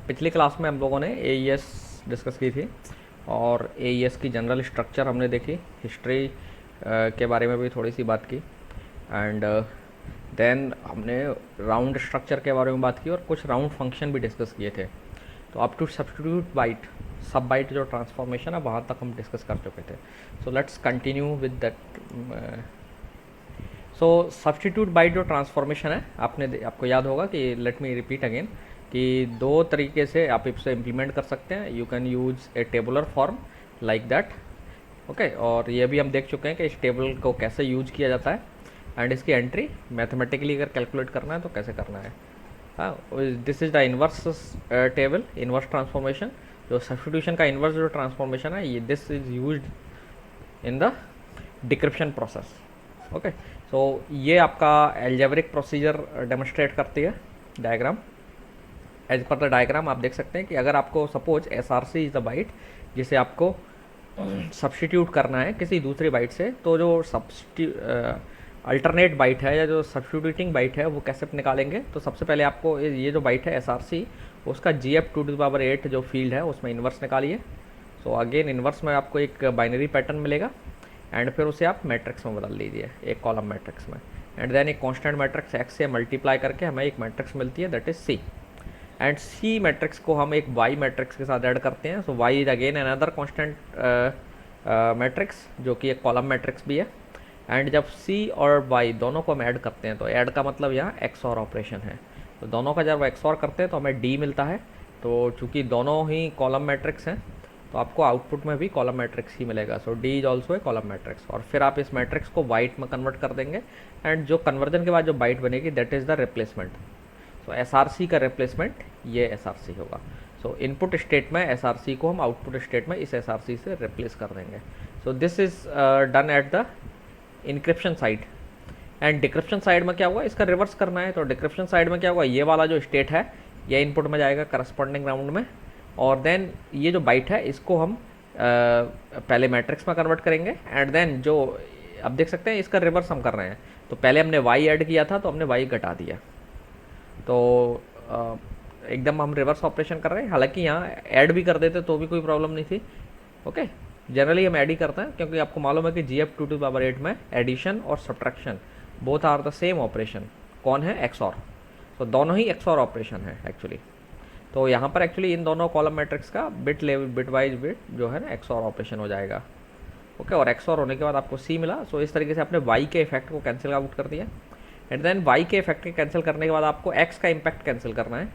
पिछली क्लास में हम लोगों ने AES डिस्कस की थी और AES की जनरल स्ट्रक्चर हमने देखी, हिस्ट्री के बारे में भी थोड़ी सी बात की एंड देन हमने राउंड स्ट्रक्चर के बारे में बात की और कुछ राउंड फंक्शन भी डिस्कस किए थे। तो up to substitute byte, sub byte जो ट्रांसफॉर्मेशन है वहाँ तक हम डिस्कस कर चुके थे। So let's continue with that. So substitute byte जो ट्रांसफॉर्मेशन है, आपको याद होगा कि लेट मी रिपीट अगेन कि दो तरीके से आप इसे इम्प्लीमेंट कर सकते हैं। You can use A tabular form like that, okay. और ये भी हम देख चुके हैं कि इस टेबल को कैसे यूज किया जाता है एंड इसकी एंट्री मैथमेटिकली अगर कैलकुलेट करना है तो कैसे करना है। This is the inverse table, inverse transformation. जो सब्स्टिट्यूशन का इन्वर्स जो ट्रांसफॉर्मेशन है, ये this is used in the decryption process, okay. So ये आपका एल्जेब्रिक प्रोसीजर डेमोन्स्ट्रेट करती है diagram. As per the diagram आप देख सकते हैं कि अगर आपको suppose SRC is the byte जिसे आपको सब्स्टिट्यूट करना है किसी दूसरी बाइट से, तो जो अल्टरनेट बाइट है या जो सब्स्टिट्यूटिंग बाइट है वो कैसे निकालेंगे। तो सबसे पहले आपको ये जो बाइट है SRC, उसका GF2⁸ जो फील्ड है उसमें इन्वर्स निकालिए। सो अगेन इन्वर्स में आपको एक बाइनरी पैटर्न मिलेगा एंड फिर उसे आप मैट्रिक्स में बदल लीजिए, एक कॉलम मैट्रिक्स में, एंड देन एक कांस्टेंट मैट्रिक्स X से मल्टीप्लाई करके हमें एक मैट्रिक्स मिलती है that is C। And C matrix को हम एक Y मैट्रिक्स के साथ ऐड करते हैं। सो Y is again another constant matrix जो कि एक कॉलम मैट्रिक्स भी है। एंड जब C और Y दोनों को हम ऐड करते हैं, तो ऐड का मतलब यहाँ XOR ऑपरेशन है। तो दोनों का जब XOR करते हैं तो हमें D मिलता है। तो चूँकि दोनों ही कॉलम मैट्रिक्स हैं तो आपको आउटपुट में भी कॉलम मैट्रिक्स ही मिलेगा। सो D is also a column matrix. और फिर आप इस मैट्रिक्स को बाइट में कन्वर्ट कर देंगे एंड जो कन्वर्जन के बाद जो बाइट बनेगी that is the replacement. So SRC का रिप्लेसमेंट ये SRC होगा। सो इनपुट स्टेट में SRC को हम आउटपुट स्टेट में इस SRC से रिप्लेस कर देंगे। सो this is done at the encryption side. And decryption side में क्या हुआ, इसका रिवर्स करना है। तो डिक्रिप्शन साइड में क्या हुआ, ये वाला जो स्टेट है ये इनपुट में जाएगा करस्पॉन्डिंग राउंड में, और देन ये जो बाइट है इसको हम पहले मैट्रिक्स में कन्वर्ट करेंगे एंड देन जो अब देख सकते हैं इसका रिवर्स हम कर रहे हैं। तो पहले हमने Y ऐड किया था तो हमने Y घटा दिया, तो एकदम हम रिवर्स ऑपरेशन कर रहे हैं। हालांकि यहाँ ऐड भी कर देते तो भी कोई प्रॉब्लम नहीं थी, ओके। जनरली हम ऐड ही करते हैं क्योंकि आपको मालूम है कि GF2⁸ में एडिशन और subtraction both are the same operation. कौन है, XOR। तो दोनों ही XOR ऑपरेशन है एक्चुअली। तो यहाँ पर एक्चुअली इन दोनों कॉलम मैट्रिक्स का bit level, bit wise bit जो है ना XOR ऑपरेशन हो जाएगा, ओके। और XOR होने के बाद आपको C मिला। सो इस तरीके से आपने Y के इफेक्ट को कैंसिल आउट कर दिया एंड देन Y के इफेक्ट के कैंसिल करने के बाद आपको X का इम्पैक्ट कैंसिल करना है,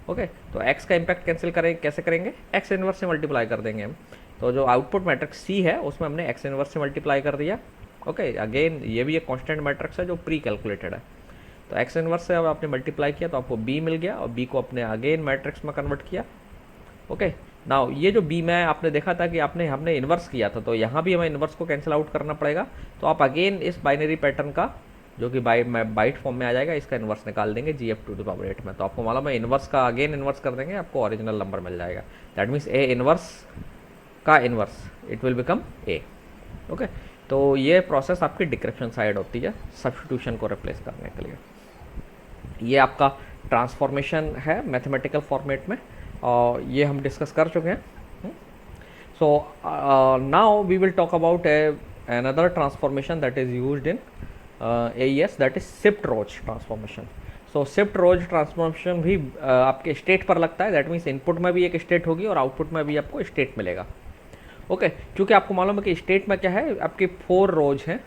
ओके। तो X का इम्पैक्ट कैंसिल करें, कैसे करेंगे, X इनवर्स से मल्टीप्लाई कर देंगे हम। तो जो आउटपुट मैट्रिक्स C है उसमें हमने X इनवर्स से मल्टीप्लाई कर दिया, ओके। अगेन ये भी एक कॉन्स्टेंट मैट्रिक्स है जो प्री कैलकुलेटेड है। तो X इनवर्स से अब आपने मल्टीप्लाई किया तो आपको B मिल गया और B को अपने अगेन मैट्रिक्स में कन्वर्ट किया, ओके। नाउ ये जो B में आपने देखा था कि हमने इन्वर्स किया था, तो यहाँ भी हमें इन्वर्स को कैंसिल आउट करना पड़ेगा। तो आप अगेन इस बाइनरी पैटर्न का जो कि बाइट फॉर्म में आ जाएगा, इसका इन्वर्स निकाल देंगे GF2⁸ में। तो आपको मालूम है इन्वर्स का अगेन इन्वर्स कर देंगे, आपको ओरिजिनल नंबर मिल जाएगा। दैट मीन्स A इन्वर्स का inverse it will become A, okay. तो ये प्रोसेस आपकी डिक्रिप्शन साइड होती है सब्स्टिट्यूशन को रिप्लेस करने के लिए। ये आपका ट्रांसफॉर्मेशन है मैथमेटिकल फॉर्मेट में और ये हम डिस्कस कर चुके हैं। So now we will talk about another transformation that is used in AES, that is shift rows transformation. So shift rows transformation भी आपके स्टेट पर लगता है। दैट मीन्स इनपुट में भी एक स्टेट होगी और आउटपुट में भी आपको स्टेट मिलेगा, ओके। क्योंकि आपको मालूम है कि स्टेट में क्या है, आपके 4 रोज हैं,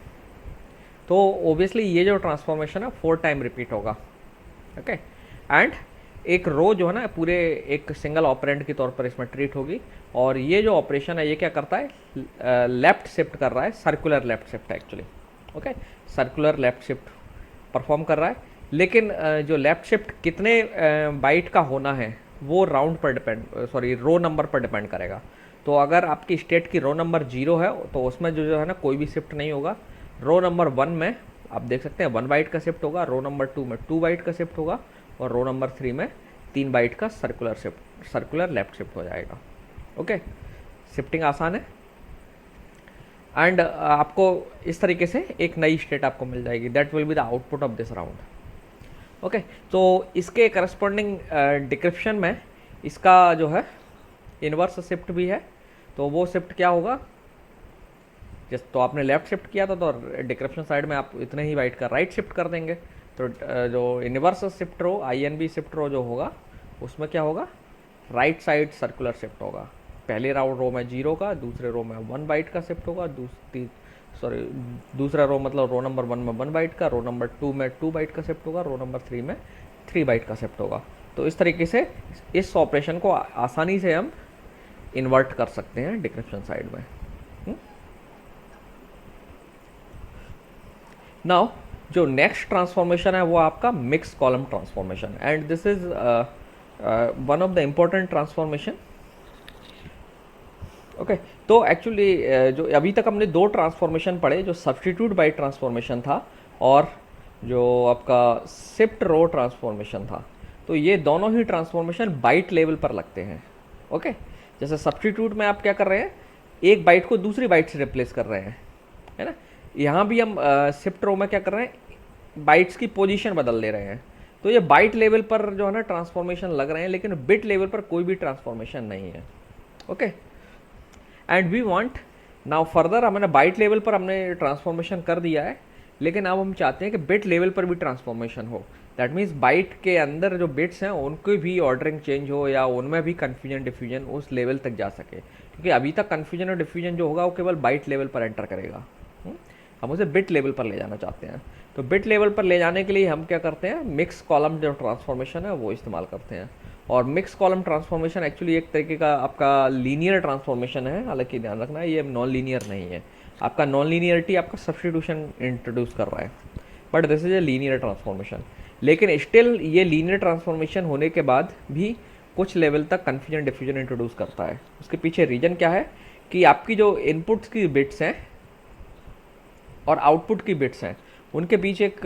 तो ओबियसली ये जो ट्रांसफॉर्मेशन है 4 टाइम रिपीट होगा, ओके। एंड एक रो जो है ना पूरे एक सिंगल ऑपरेंड के तौर पर इसमें ट्रीट होगी। और ये जो ऑपरेशन है ये क्या करता है, लेफ्ट शिफ्ट कर रहा है, circular left shift actually, okay. Circular left shift perform कर रहा है। लेकिन जो लेफ्ट शिफ्ट कितने बाइट का होना है वो राउंड पर रो नंबर पर डिपेंड करेगा। तो अगर आपकी स्टेट की रो नंबर 0 है तो उसमें जो है ना कोई भी शिफ्ट नहीं होगा। रो नंबर 1 में आप देख सकते हैं 1 बाइट का शिफ्ट होगा, रो नंबर 2 में 2 बाइट का शिफ्ट होगा और रो नंबर 3 में 3 बाइट का सर्कुलर लेफ्ट शिफ्ट हो जाएगा, ओके। शिफ्टिंग आसान है एंड आपको इस तरीके से एक नई स्टेट आपको मिल जाएगी, that will be the output of this round, okay. तो इसके करस्पॉन्डिंग डिक्रिप्शन में इसका जो है इन्वर्स शिफ्ट भी है, तो वो शिफ्ट क्या होगा, जस्ट तो आपने लेफ्ट शिफ्ट किया था तो डिक्रिप्शन साइड में आप इतने ही बाइट का राइट शिफ्ट कर देंगे। तो जो इन्वर्स शिफ्ट रो INV शिफ्ट रो जो होगा उसमें क्या होगा, राइट साइड सर्कुलर शिफ्ट होगा। पहले रो में 0 का, दूसरे रो में 1 बाइट का शिफ्ट होगा, दूसरा रो मतलब रो नंबर 1 में 1 बाइट का, रो नंबर 2 में 2 बाइट का शिफ्ट होगा, रो नंबर 3 में 3 बाइट का शिफ्ट होगा। तो इस तरीके से इस ऑपरेशन को आसानी से हम इन्वर्ट कर सकते हैं डिक्रिप्शन साइड में। नाउ जो नेक्स्ट ट्रांसफॉर्मेशन है वो आपका mix column transformation, and this is one of the important transformation. Okay, तो एक्चुअली जो अभी तक हमने दो ट्रांसफॉर्मेशन पढ़े, जो सब्स्टिट्यूट बाइट ट्रांसफॉर्मेशन था और जो आपका शिफ्ट रो ट्रांसफॉर्मेशन था, तो ये दोनों ही ट्रांसफॉर्मेशन बाइट लेवल पर लगते हैं। ओके, जैसे सब्स्टिट्यूट में आप क्या कर रहे हैं, एक बाइट को दूसरी बाइट से रिप्लेस कर रहे हैं, है ना। यहाँ भी हम शिफ्ट रो में क्या कर रहे हैं, बाइट्स की पोजीशन बदल दे रहे हैं। तो ये बाइट लेवल पर जो है ना ट्रांसफॉर्मेशन लग रहे हैं, लेकिन बिट लेवल पर कोई भी ट्रांसफॉर्मेशन नहीं है। Okay, and we want now further, हमने बाइट लेवल पर हमने ट्रांसफॉर्मेशन कर दिया है, लेकिन अब हम चाहते हैं कि बिट लेवल पर भी ट्रांसफॉर्मेशन हो। दैट मीन्स बाइट के अंदर जो बिट्स हैं उनकी भी ऑर्डरिंग चेंज हो या उनमें भी कन्फ्यूजन डिफ्यूजन उस लेवल तक जा सके, क्योंकि अभी तक कन्फ्यूजन और डिफ्यूजन जो होगा वो केवल बाइट लेवल पर एंटर करेगा। हम उसे बिट लेवल पर ले जाना चाहते हैं। तो बिट लेवल पर ले जाने के लिए हम क्या करते हैं, मिक्स कॉलम जो ट्रांसफॉर्मेशन है वो इस्तेमाल करते हैं। और मिक्स कॉलम ट्रांसफॉर्मेशन एक्चुअली एक तरीके का आपका लीनियर ट्रांसफॉर्मेशन है, हालांकि ध्यान रखना है ये नॉन लीनियर नहीं है। आपका नॉन लीनियरिटी आपका सब्स्टिट्यूशन इंट्रोड्यूस कर रहा है, but this is a linear transformation. लेकिन स्टिल ये लीनियर ट्रांसफॉर्मेशन होने के बाद भी कुछ लेवल तक कन्फ्यूजन डिफ्यूजन इंट्रोड्यूस करता है। उसके पीछे रीजन क्या है कि आपकी जो इनपुट्स की बिट्स हैं और आउटपुट की बिट्स हैं उनके बीच एक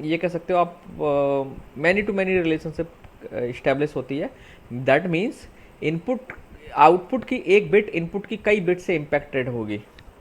ये कह सकते हो आप many to many relationship establish होती है। दैट मीन्स इनपुट आउटपुट की एक बिट इनपुट की कई बिट से इम्पैक्टेड होगी।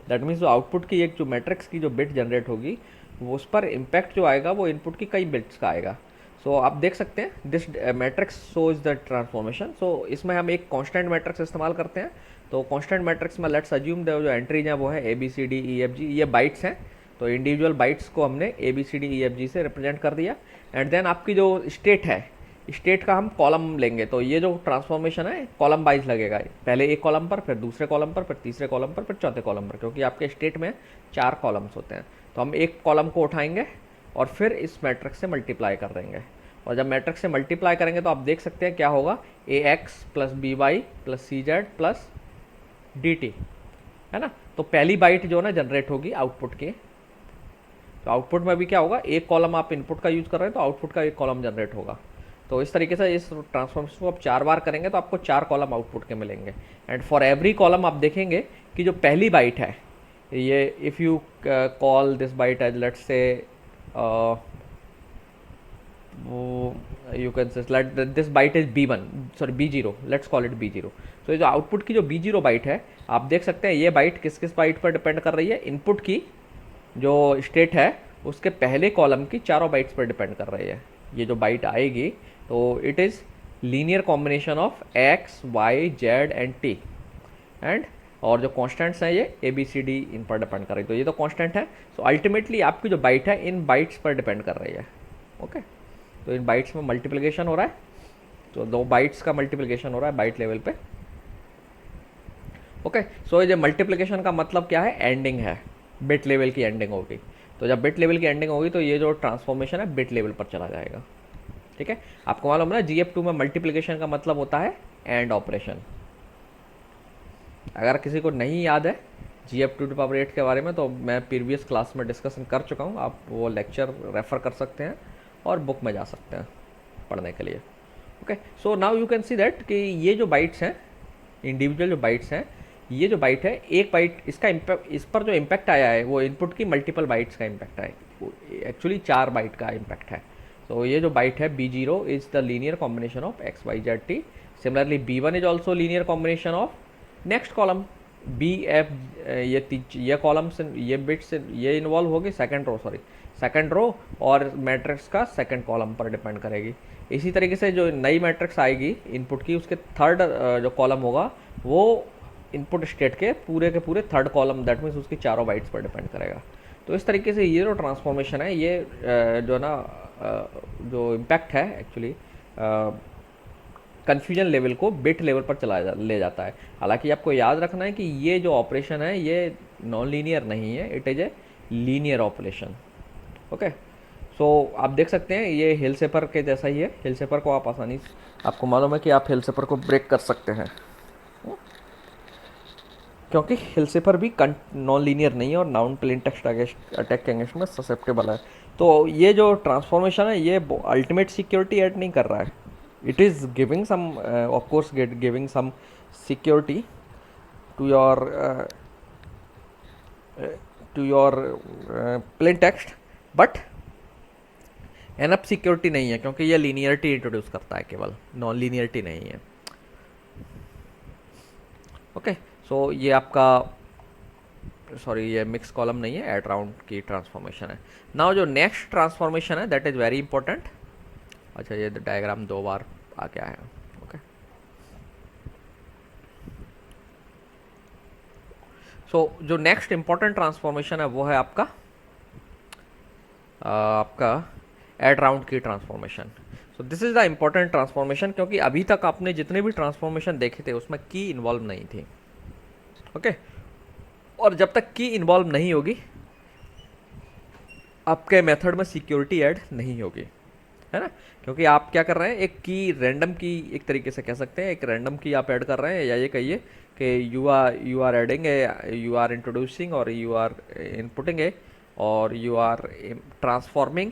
दैट मीन्स जो आउटपुट की एक जो मैट्रिक्स की जो बिट जनरेट होगी वो उस पर इम्पैक्ट जो आएगा वो इनपुट की कई बिट्स का आएगा। सो आप देख सकते हैं this matrix shows the transformation. So इसमें हम एक कांस्टेंट मैट्रिक्स इस्तेमाल करते हैं। तो कांस्टेंट मैट्रिक्स में लेट्स अज्यूम जो एंट्रीज हैं वो है ABCDEFG, ये बाइट्स हैं। तो इंडिविजुअल बाइट्स को हमने ABCDEFG से रिप्रेजेंट कर दिया। एंड देन आपकी जो स्टेट है, स्टेट का हम कॉलम लेंगे। तो ये जो ट्रांसफॉर्मेशन है कॉलम वाइज लगेगा, पहले एक कॉलम पर, फिर दूसरे कॉलम पर, फिर तीसरे कॉलम पर, फिर चौथे कॉलम पर, क्योंकि आपके स्टेट में 4 कॉलम्स होते हैं। तो हम एक कॉलम को उठाएंगे और फिर इस मैट्रिक्स से मल्टीप्लाई कर देंगे। और जब मैट्रिक्स से मल्टीप्लाई करेंगे तो आप देख सकते हैं क्या होगा, AX + BY + CZ + DT, है ना। तो पहली बाइट जो ना जनरेट होगी आउटपुट के। तो आउटपुट में भी क्या होगा, एक कॉलम आप इनपुट का यूज़ कर रहे हैं तो आउटपुट का एक कॉलम जनरेट होगा। तो इस तरीके से इस ट्रांसफॉर्मेशन को आप 4 बार करेंगे तो आपको 4 कॉलम आउटपुट के मिलेंगे। एंड फॉर एवरी कॉलम आप देखेंगे कि जो पहली बाइट है ये, if you call this byte as let's say you can say let this byte is B0, let's call it B0। तो ये जो आउटपुट की जो B0 बाइट है, आप देख सकते हैं ये बाइट किस किस बाइट पर डिपेंड कर रही है, इनपुट की जो स्टेट है उसके पहले कॉलम की चारों बाइट्स पर डिपेंड कर रही है। ये जो बाइट आएगी तो it is linear combination of X, Y, Z and T। And और जो कॉन्स्टेंट्स हैं ये ABCD इन पर डिपेंड कर रही है। तो ये तो कॉन्स्टेंट है। सो अल्टीमेटली आपकी जो बाइट है इन बाइट्स पर डिपेंड कर रही है। ओके, तो इन बाइट्स में मल्टीप्लिकेशन हो रहा है, तो 2 बाइट्स का मल्टीप्लिकेशन हो रहा है बाइट लेवल पे। ओके, सो ये मल्टीप्लिकेशन का मतलब क्या है, एंडिंग है, बिट लेवल की एंडिंग होगी। तो जब बिट लेवल की एंडिंग होगी तो ये जो ट्रांसफॉर्मेशन है बिट लेवल पर चला जाएगा। ठीक है, आपको मालूम है ना GF2 में मल्टीप्लिकेशन का मतलब होता है एंड ऑपरेशन। अगर किसी को नहीं याद है GF2⁸ के बारे में तो मैं प्रीवियस क्लास में डिस्कशन कर चुका हूँ, आप वो लेक्चर रेफ़र कर सकते हैं और बुक में जा सकते हैं पढ़ने के लिए। Okay, so now you can see that कि ये जो बाइट्स हैं, इंडिविजुअल जो बाइट्स हैं, ये जो बाइट है एक बाइट, इसका इम्पैक्ट, इस पर जो इम्पैक्ट आया है वो इनपुट की मल्टीपल बाइट्स का इम्पैक्ट है, एक्चुअली 4 बाइट का इम्पैक्ट है। तो ये जो बाइट है B0 is the linear combination of X, Y, Z, T। Similarly B1 is also linear combination of next column B, F, ये कॉलम से ये बिट से ये इन्वॉल्व होगी सेकेंड रो और मैट्रिक्स का सेकंड कॉलम पर डिपेंड करेगी। इसी तरीके से जो नई मैट्रिक्स आएगी इनपुट की, उसके थर्ड जो कॉलम होगा वो इनपुट स्टेट के पूरे थर्ड कॉलम, दैट मीन्स उसकी चारों बाइट्स पर डिपेंड करेगा। तो इस तरीके से ये जो ट्रांसफॉर्मेशन है ये जो ना जो इम्पैक्ट है एक्चुअली कन्फ्यूजन लेवल को बिट लेवल पर ले जाता है। हालांकि आपको याद रखना है कि ये जो ऑपरेशन है ये नॉन लीनियर नहीं है, it is a linear operation. Okay, so आप देख सकते हैं ये हिल सेपर के जैसा ही है। हिल सेपर को आप आसानी से, आपको मालूम है कि आप हिल सेपर को ब्रेक कर सकते हैं क्योंकि हिल सेपर भी नॉन लीनियर नहीं है और नाउन प्लेन टेक्स्ट अटैक के अगेंस्ट में ससेप्टेबल है। तो ये जो ट्रांसफॉर्मेशन है ये अल्टीमेट सिक्योरिटी ऐड नहीं कर रहा है, it is giving some of course giving some security to your to your plain text, but enough security नहीं है क्योंकि ये लीनियरिटी इंट्रोड्यूस करता है, केवल नॉन लीनियरिटी नहीं है। ओके, सो ये आपका सॉरी ये मिक्स कॉलम नहीं है, एट राउंड की ट्रांसफॉर्मेशन है। नाउ जो नेक्स्ट ट्रांसफॉर्मेशन है दैट इज़ वेरी इंपॉर्टेंट। अच्छा, ये डायग्राम 2 बार आ गया है। ओके, सो जो नेक्स्ट इंपॉर्टेंट ट्रांसफॉर्मेशन है वो है आपका add round key transformation. So this is the important transformation क्योंकि अभी तक आपने जितने भी ट्रांसफॉर्मेशन देखे थे उसमें की इन्वॉल्व नहीं थी। ओके, और जब तक की इन्वॉल्व नहीं होगी आपके मेथड में सिक्योरिटी ऐड नहीं होगी, है ना। क्योंकि आप क्या कर रहे हैं, एक की रैंडम की, एक तरीके से कह सकते हैं एक रैंडम की आप ऐड कर रहे हैं, या ये कहिए कि you are adding a, you are introducing और यू आर इनपुटिंग ए और you are transforming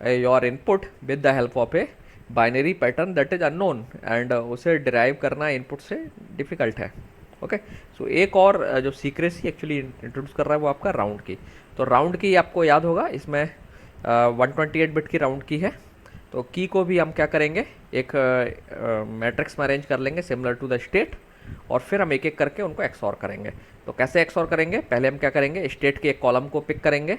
your input with the help of a binary pattern that is unknown and उसे डिराइव करना इनपुट से डिफ़िकल्ट है। ओके, सो एक और जो secrecy actually introduce कर रहा है वो आपका राउंड की। तो राउंड की आपको याद होगा इसमें 128 बिट की राउंड की है। तो की को भी हम क्या करेंगे, एक मैट्रिक्स में अरेंज कर लेंगे सिमिलर टू द स्टेट, और फिर हम एक एक करके उनको एक्सऑर करेंगे। तो कैसे एक्सऑर करेंगे, पहले हम क्या करेंगे, स्टेट के एक कॉलम को पिक करेंगे।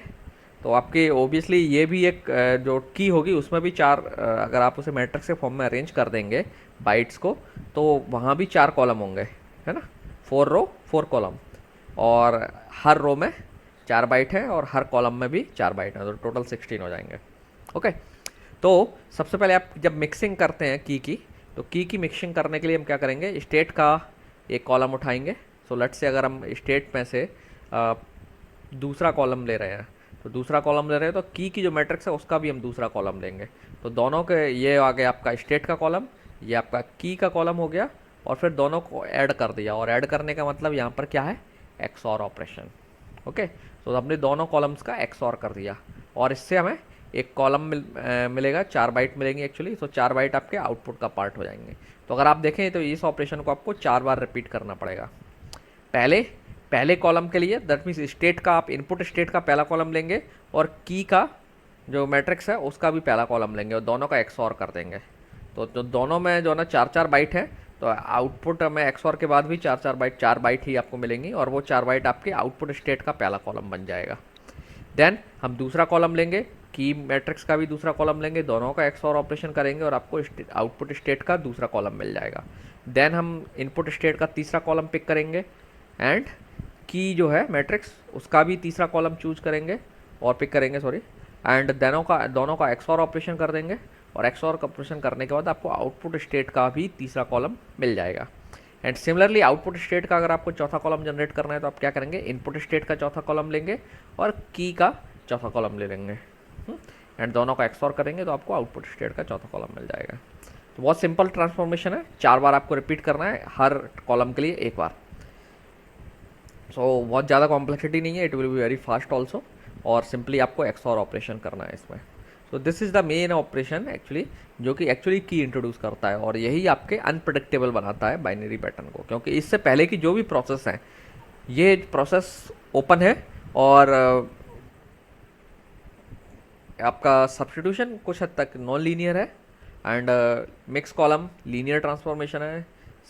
तो आपके ओबियसली ये भी एक जो की होगी उसमें भी 4, अगर आप उसे मैट्रिक्स के फॉर्म में अरेंज कर देंगे बाइट्स को, तो वहाँ भी 4 कॉलम होंगे, है ना, 4 रो 4 कॉलम, और हर रो में 4 बाइट है और हर कॉलम में भी 4 बाइट है, तो टोटल 16 हो जाएंगे। ओके, तो सबसे पहले आप जब मिक्सिंग करते हैं की तो की मिक्सिंग करने के लिए हम क्या करेंगे, स्टेट का एक कॉलम उठाएंगे। सो लेट्स से अगर हम स्टेट में से दूसरा कॉलम ले रहे हैं, तो दूसरा कॉलम ले रहे हैं तो की जो मैट्रिक्स है उसका भी हम दूसरा कॉलम लेंगे। तो दोनों के ये आ गया आपका स्टेट का कॉलम, ये आपका की का कॉलम हो गया, और फिर दोनों को ऐड कर दिया। और ऐड करने का मतलब यहाँ पर क्या है, एक्सऑर ऑपरेशन। ओके, तो हमने दोनों कॉलम्स का एक्सऑर कर दिया और इससे हमें एक कॉलम मिलेगा, 4 बाइट मिलेंगे एक्चुअली। तो 4 बाइट आपके आउटपुट का पार्ट हो जाएंगे। तो अगर आप देखें तो इस ऑपरेशन को आपको 4 बार रिपीट करना पड़ेगा। पहले कॉलम के लिए दैट मीन्स स्टेट का, आप इनपुट स्टेट का पहला कॉलम लेंगे और की का जो मैट्रिक्स है उसका भी पहला कॉलम लेंगे और दोनों का एक्सऑर कर देंगे। तो जो दोनों में जो ना 4-4 बाइट है, तो आउटपुट में एक्सऑर के बाद भी 4 बाइट ही आपको मिलेंगी, और वो 4 बाइट आपके आउटपुट स्टेट का पहला कॉलम बन जाएगा। देन हम दूसरा कॉलम लेंगे, की मैट्रिक्स का भी दूसरा कॉलम लेंगे, दोनों का एक्सऑर ऑपरेशन करेंगे और आपको आउटपुट स्टेट का दूसरा कॉलम मिल जाएगा। देन हम इनपुट स्टेट का तीसरा कॉलम पिक करेंगे एंड की जो है मैट्रिक्स उसका भी तीसरा कॉलम चूज करेंगे और पिक करेंगे, सॉरी, एंड दोनों का एक्सऑर ऑपरेशन कर देंगे, और एक्सऑर ऑपरेशन करने के बाद आपको आउटपुट स्टेट का भी तीसरा कॉलम मिल जाएगा। एंड सिमिलरली आउटपुट स्टेट का अगर आपको चौथा कॉलम जनरेट करना है तो आप क्या करेंगे, इनपुट स्टेट का चौथा कॉलम लेंगे और की का चौथा कॉलम ले लेंगे, एंड दोनों का एक्सऑर करेंगे तो आपको आउटपुट स्टेट का चौथा कॉलम मिल जाएगा। तो बहुत सिंपल ट्रांसफॉर्मेशन है, 4 बार आपको रिपीट करना है, हर कॉलम के लिए एक बार। सो बहुत ज़्यादा कॉम्प्लेक्सिटी नहीं है, it will be very fast also, और सिंपली आपको एक्सऑर ऑपरेशन करना है इसमें। सो this is the main operation actually, जो कि एक्चुअली की इंट्रोड्यूस करता है, और यही आपके अनप्रेडिक्टेबल बनाता है बाइनरी पैटर्न को, क्योंकि इससे पहले की जो भी प्रोसेस है ये प्रोसेस ओपन है, और आपका सब्स्टिट्यूशन कुछ हद तक नॉन लीनियर है, and mix column linear transformation है,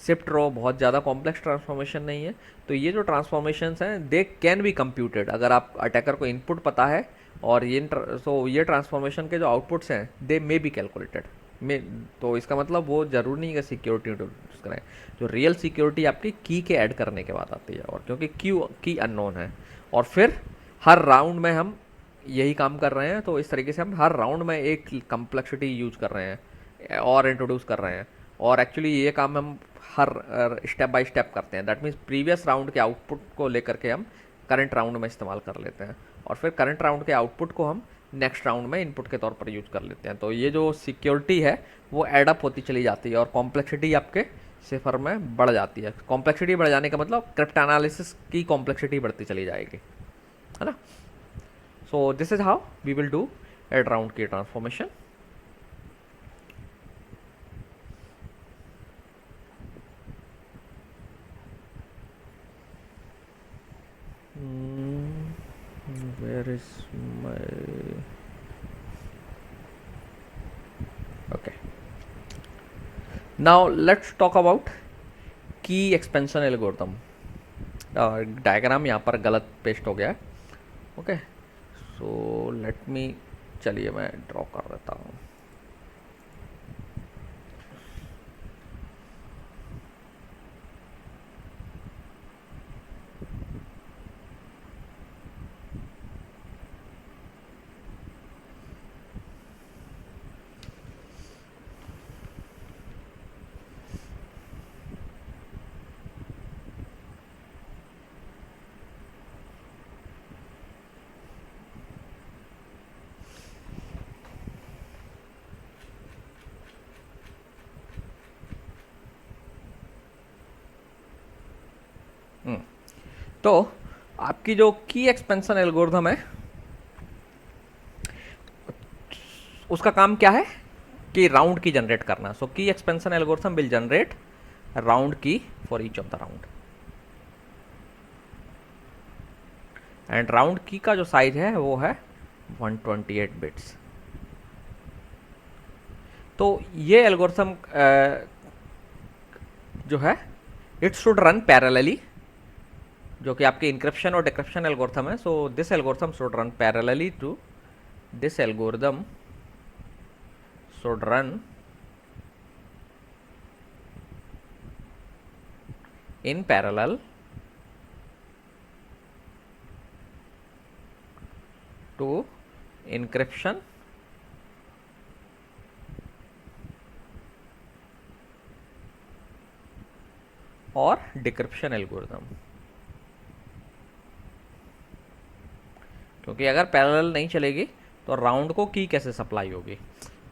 शिफ्ट रो बहुत ज़्यादा कॉम्प्लेक्स ट्रांसफॉर्मेशन नहीं है। तो ये जो ट्रांसफॉर्मेशंस हैं दे कैन बी कंप्यूटेड, अगर आप अटैकर को इनपुट पता है, और ये ट्रांसफॉर्मेशन के जो आउटपुट्स हैं दे मे बी कैलकुलेटेड। में। तो इसका मतलब वो ज़रूरी नहीं है कि सिक्योरिटी इंट्रोड्यूस करें। जो रियल सिक्योरिटी आपकी की के ऐड करने के बाद आती है, और क्योंकि क्यू की अननोन है, और फिर हर राउंड में हम यही काम कर रहे हैं, तो इस तरीके से हम हर राउंड में एक कम्प्लेक्सिटी यूज कर रहे हैं और इंट्रोड्यूस कर रहे हैं। और एक्चुअली ये काम हम हर स्टेप बाय स्टेप करते हैं। दैट मीन्स प्रीवियस राउंड के आउटपुट को लेकर के हम करंट राउंड में इस्तेमाल कर लेते हैं, और फिर करंट राउंड के आउटपुट को हम नेक्स्ट राउंड में इनपुट के तौर पर यूज कर लेते हैं। तो ये जो सिक्योरिटी है वो एडअप होती चली जाती है, और कॉम्प्लेक्सिटी आपके सिफर में बढ़ जाती है। कॉम्प्लेक्सिटी बढ़ जाने का मतलब क्रिप्ट एनालिसिस की कॉम्प्लेक्सिटी बढ़ती चली जाएगी, है ना। So this is how we will do add round key transformation. Where is my okay, now let's talk about key expansion algorithm. Diagram यहाँ पर गलत पेस्ट हो गया है। ओके, सो लेट मी, चलिए मैं ड्रॉ कर देता हूँ। तो आपकी जो की एक्सपेंशन एल्गोरिथम है उसका काम क्या है कि राउंड की जनरेट करना। So key expansion algorithm will generate round key for each of the round, and round key का जो साइज है वो है 128 बिट्स। तो ये एल्गोरिथम जो है इट शुड रन पैरेलली, जो कि आपके इंक्रिप्शन और डिक्रिप्शन एल्गोरिथम है। So this algorithm should run parallelly to this algorithm should run in parallel to encryption और डिक्रिप्शन एल्गोरिथम। क्योंकि अगर पैरेलल नहीं चलेगी तो राउंड को की कैसे सप्लाई होगी।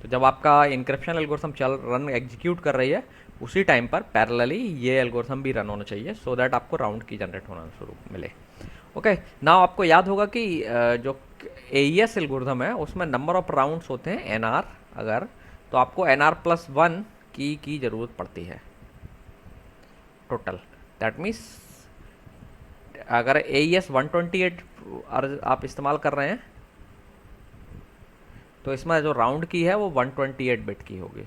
तो जब आपका इंक्रिप्शन एल्गोरिथम रन एग्जीक्यूट कर रही है उसी टाइम पर पैरेलली ये एल्गोरिथम भी रन होना चाहिए, सो दैट आपको राउंड की जनरेट होना शुरू मिले। ओके, नाउ आपको याद होगा कि जो एईएस एल्गोरिथम है उसमें नंबर ऑफ राउंड्स होते हैं एनआर, अगर तो आपको NR+1 की ज़रूरत पड़ती है टोटल। दैट मीन्स अगर AES 128 आप इस्तेमाल कर रहे हैं तो इसमें जो राउंड की है वो 128 बिट की होगी।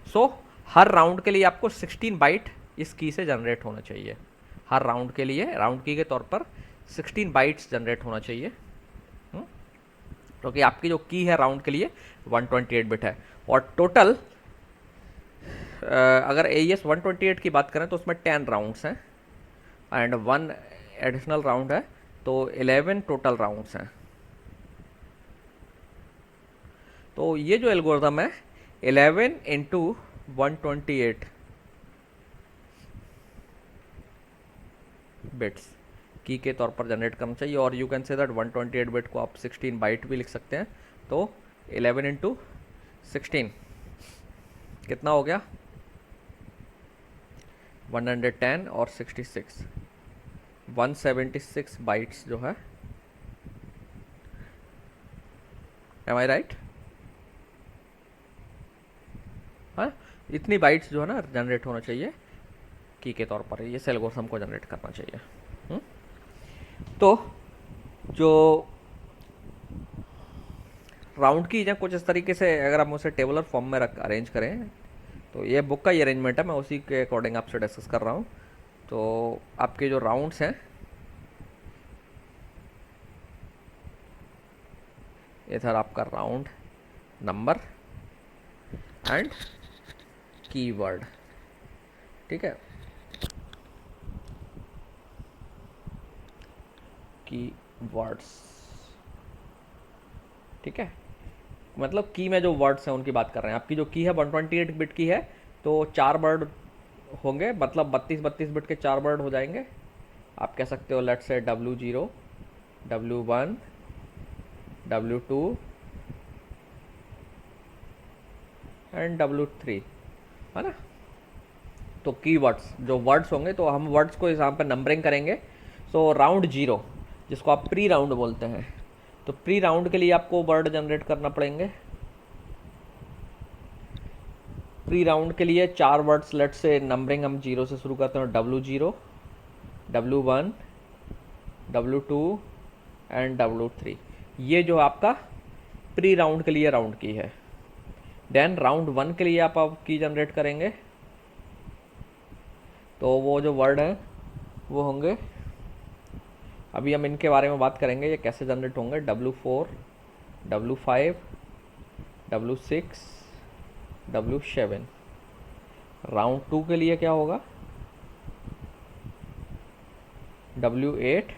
सो हर राउंड के लिए आपको 16 बाइट इस की से जनरेट होना चाहिए। हर राउंड के लिए राउंड की के तौर पर 16 बाइट्स जनरेट होना चाहिए, क्योंकि आपकी जो की है राउंड के लिए 128 बिट है। और टोटल अगर AES 128 की बात करें तो उसमें 10 राउंड्स हैं एंड 1 एडिशनल राउंड है, तो 11 टोटल राउंड्स हैं। तो ये जो एल्गोरिथम है 11 इंटू 128 बिट्स की के तौर पर जनरेट करना चाहिए, और you can say that 128 bit को आप 16 बाइट भी लिख सकते हैं। तो 11 इंटू 16 कितना हो गया, 110 और 66, 176 बाइट्स जो है। एम आई राइट? हाँ, इतनी बाइट्स जो है ना जनरेट होना चाहिए की के तौर पर, ये एल्गोरिथम को जनरेट करना चाहिए। तो जो राउंड की या कुछ इस तरीके से अगर हम उसे टेबलर फॉर्म में रख अरेंज करें, तो ये बुक का ही अरेंजमेंट है, मैं उसी के अकॉर्डिंग आपसे डिस्कस कर रहा हूँ। तो आपके जो राउंड्स हैं इधर आपका राउंड नंबर एंड कीवर्ड, ठीक है, कीवर्ड्स, ठीक है। मतलब की में जो वर्ड्स हैं उनकी बात कर रहे हैं। आपकी जो की है 128 बिट की है, तो 4 वर्ड होंगे, मतलब 32 बिट के 4 वर्ड हो जाएंगे। आप कह सकते हो let's say W0, W1, W2 and W3, है ना। तो कीवर्ड्स जो वर्ड्स होंगे, तो हम वर्ड्स को यहाँ पर नंबरिंग करेंगे। सो राउंड 0 जिसको आप प्री राउंड बोलते हैं, तो प्री राउंड के लिए आपको वर्ड जनरेट करना पड़ेंगे। प्री राउंड के लिए 4 वर्ड्स, लेट से नंबरिंग हम 0 से शुरू करते हैं। W0, W1, W2 and W3, ये जो आपका प्री राउंड के लिए राउंड की है। देन राउंड 1 के लिए आप की जनरेट करेंगे, तो वो जो वर्ड हैं वो होंगे, अभी हम इनके बारे में बात करेंगे ये कैसे जनरेट होंगे। W4, W5, W6, W7। Round 2 के लिए क्या होगा, W8,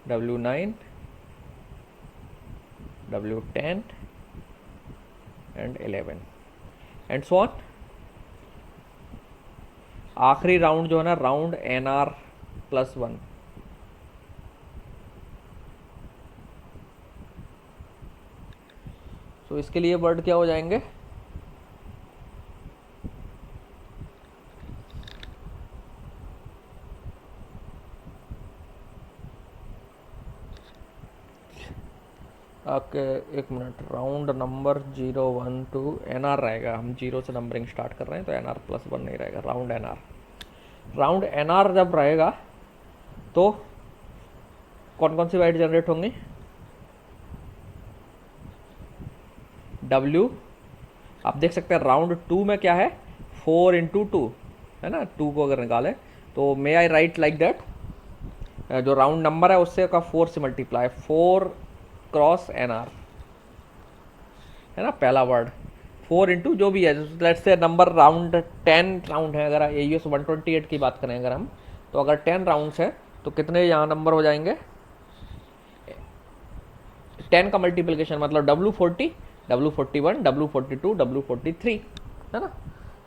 W9, W10 and 11 and so on. आखिरी राउंड जो है ना, राउंड NR+1। तो इसके लिए वर्ड क्या हो जाएंगे, आपके एक मिनट, राउंड नंबर 0, 1, 2 NR रहेगा। हम 0 से नंबरिंग स्टार्ट कर रहे हैं, तो NR+1 नहीं रहेगा, राउंड NR। राउंड NR जब रहेगा तो कौन कौन सी बाइट जनरेट होंगी, W, आप देख सकते हैं राउंड 2 में क्या है, 4×2 है ना। 2 को अगर निकाले तो मे आई राइट लाइक दैट, जो राउंड नंबर है उससे का 4 से मल्टीप्लाई, 4 क्रॉस NR, है ना पहला वर्ड। 4 जो भी है, let's say number round 10 round है, अगर AES 128 की बात करें अगर हम, तो अगर 10 राउंड्स है तो कितने यहाँ नंबर हो जाएंगे, 10 का मल्टीप्लिकेशन मतलब W40, W41, W42, W43, है ना।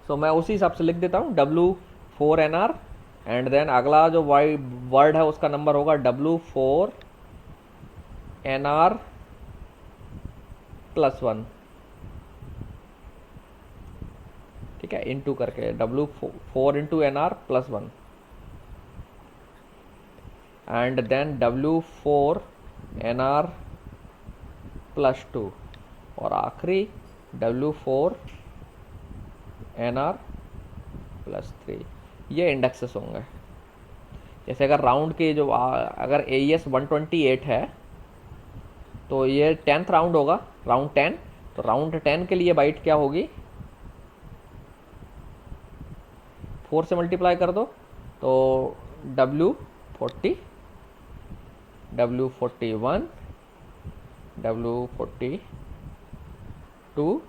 सो मैं उसी हिसाब से लिख देता हूँ W4NR, एंड देन अगला जो वर्ड है उसका नंबर होगा W4NR+1, ठीक है, इंटू करके W4×NR+1, एंड देन W4NR+2, और आखिरी W4NR+3। ये इंडेक्सेस होंगे। जैसे अगर राउंड के जो अगर AES 128 है तो ये 10th राउंड होगा, राउंड 10। तो राउंड 10 के लिए बाइट क्या होगी, 4 से मल्टीप्लाई कर दो, तो W40, W41, W42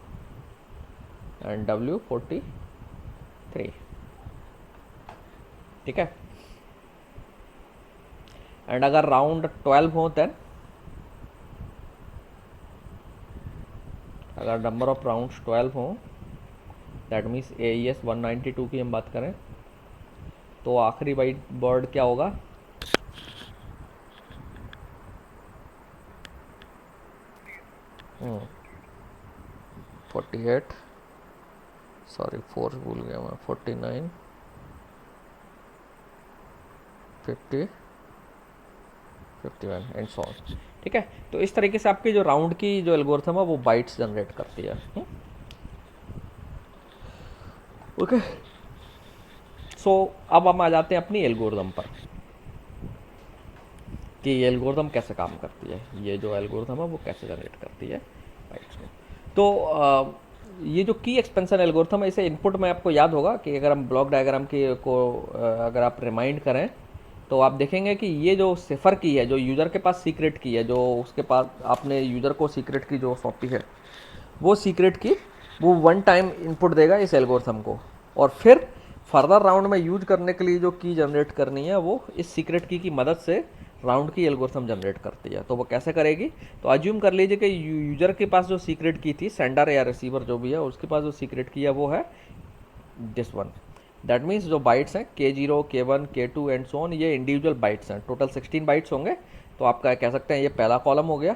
and W43, ठीक है। एंड अगर राउंड 12 हो, देन अगर नंबर ऑफ राउंड्स 12 हो, दैट मीन्स AES 192 की हम बात करें, तो आखिरी बाइट वर्ड क्या होगा, हम्म 48, सॉरी 4 भूल गया मैं, 49, 50, 51 एंड सो ऑन, ठीक है। तो इस तरीके से आपकी जो राउंड की जो एल्गोरिथम है वो बाइट्स जनरेट करती है। ओके, सो अब हम आ जाते हैं अपनी एल्गोरिथम पर कि ये एल्गोरिथम कैसे काम करती है, ये जो एल्गोरिथम है वो कैसे जनरेट करती है बाइट्स को। तो ये जो की एक्सपेंशन एल्गोरिथम है, इसे इनपुट में आपको याद होगा कि अगर हम ब्लॉक डायग्राम की को अगर आप रिमाइंड करें तो आप देखेंगे कि ये जो सिफर की है, जो यूज़र के पास सीक्रेट की है, जो उसके पास आपने यूज़र को सीक्रेट की जो सौंपी है, वो सीक्रेट की वो वन टाइम इनपुट देगा इस एल्गोरिथम को, और फिर फर्दर राउंड में यूज करने के लिए जो की जनरेट करनी है वो इस सीक्रेट की मदद से राउंड की एल्गोरिथम जनरेट करती है। तो वो कैसे करेगी, तो अज्यूम कर लीजिए कि यूजर के पास जो सीक्रेट की थी, सेंडर या रिसीवर जो भी है, उसके पास जो सीक्रेट की है वो है दिस वन। दैट मीन्स जो बाइट्स हैं K0, K1, K2 and so on, ये इंडिविजुअल बाइट्स हैं, टोटल 16 बाइट्स होंगे। तो आप कह सकते हैं ये पहला कॉलम हो गया,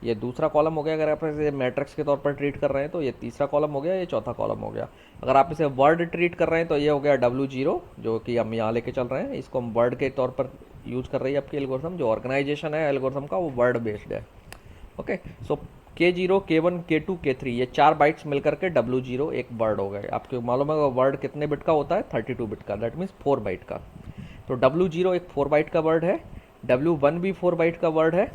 ये दूसरा कॉलम हो गया, अगर आप इसे मैट्रिक्स के तौर पर ट्रीट कर रहे हैं तो ये तीसरा कॉलम हो गया, ये चौथा कॉलम हो गया। अगर आप इसे वर्ड ट्रीट कर रहे हैं तो ये हो गया W0, जो कि हम यहाँ लेके चल रहे हैं, इसको हम वर्ड के तौर पर यूज़ कर रही है आपकी एल्गोरिथम। जो ऑर्गेनाइजेशन है एल्गोरिथम का वो वर्ड बेस्ड है। ओके, सो K0, K1, K2, K3 ये 4 बाइट्स मिलकर के W0 एक वर्ड हो गए। आपको मालूम है वर्ड कितने बिट का होता है, 32 बिट का, दैट मीन्स 4 बाइट का। तो W0 एक 4 बाइट का वर्ड है, W1 भी 4 बाइट का वर्ड है।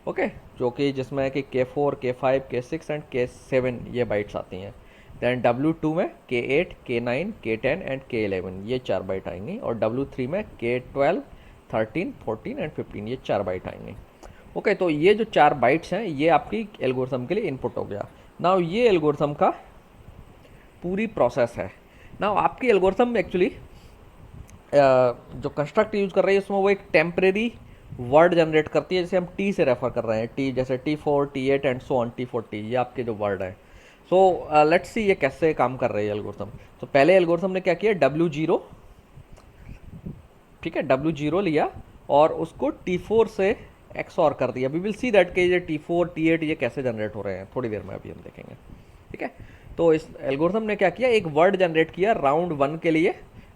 ओके, जो कि जिसमें कि K4, K5, K6 and K7 ये बाइट्स आती हैं। दैन W2 में K8, K9, K10 and K11 ये 4 बाइट आएंगी, और W3 में K12, 13, 14 एंड 15 ये 4 बाइट आएंगी। ओके, तो ये जो 4 बाइट्स हैं ये आपकी एल्गोरिथम के लिए इनपुट हो गया। नाउ ये एल्गोरिथम का पूरी प्रोसेस है। नाउ आपकी एल्गोरिथम एक्चुअली जो कंस्ट्रक्ट यूज कर रही है उसमें वो एक टेम्परेरी वर्ड जनरेट करती है, जैसे हम टी से रेफर कर रहे हैं, टी जैसे T4, T8 and so on, T40 ये आपके जो वर्ड है। सो लेट्स सी ये कैसे काम कर रही है एल्गोरिथम। तो पहले एल्गोरिथम ने क्या किया, W0, ठीक है, W0 लिया और उसको T4 से XOR कर दिया। वी विल सी दैट के ये T4, T8 ये कैसे जनरेट हो रहे हैं थोड़ी देर में अभी हम देखेंगे, ठीक है। तो इस एल्गोरिथम ने क्या किया, एक वर्ड जनरेट किया राउंड 1 के लिए,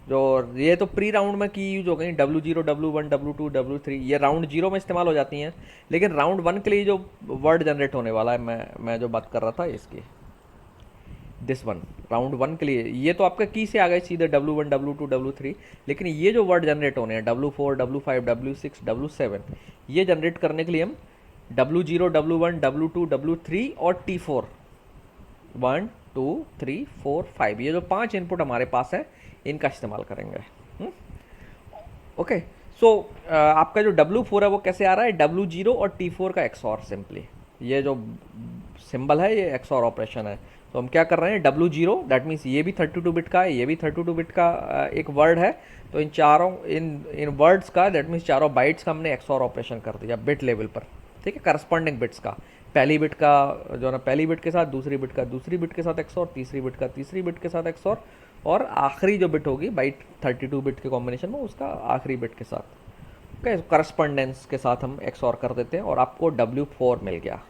जो ये तो प्री राउंड में की यूज हो गई, W0, W1, W2, W3 ये राउंड 0 में इस्तेमाल हो जाती हैं, लेकिन राउंड 1 के लिए जो वर्ड जनरेट होने वाला है, मैं जो बात कर रहा था इसकी, दिस वन, राउंड 1 के लिए, ये तो आपका की से आ गए सीधे W1, W2, W3, लेकिन ये जो वर्ड जनरेट होने हैं W4, W5, W6, W7 ये जनरेट करने के लिए हम W0, W1, W2, W3 और T4, 1, 2, 3, 4, 5 ये जो 5 इनपुट हमारे पास है इनका इस्तेमाल करेंगे। ओके, सो आपका जो W4 है वो कैसे आ रहा है, W0 और T4 का XOR, सिंपली ये जो सिंबल है ये XOR ऑपरेशन है। तो हम क्या कर रहे हैं, W0 दैट मीन्स ये भी 32 बिट का है, ये भी 32 बिट का एक वर्ड है। तो इन चारों इन वर्ड्स का दैट मीन्स चारों बाइट्स का हमने XOR ऑपरेशन कर दिया बिट लेवल पर, ठीक है, करस्पॉन्डिंग बिट्स का, पहली बिट का जो ना पहली बिट के साथ, दूसरी बिट का दूसरी बिट के साथ XOR, तीसरी बिट का तीसरी बिट के साथ XOR, और आखिरी जो बिट होगी बाइट 32 बिट के कॉम्बिनेशन में उसका आखिरी बिट के साथ, ओके, करस्पॉन्डेंस के साथ हम XOR कर देते हैं और आपको W4 मिल गया।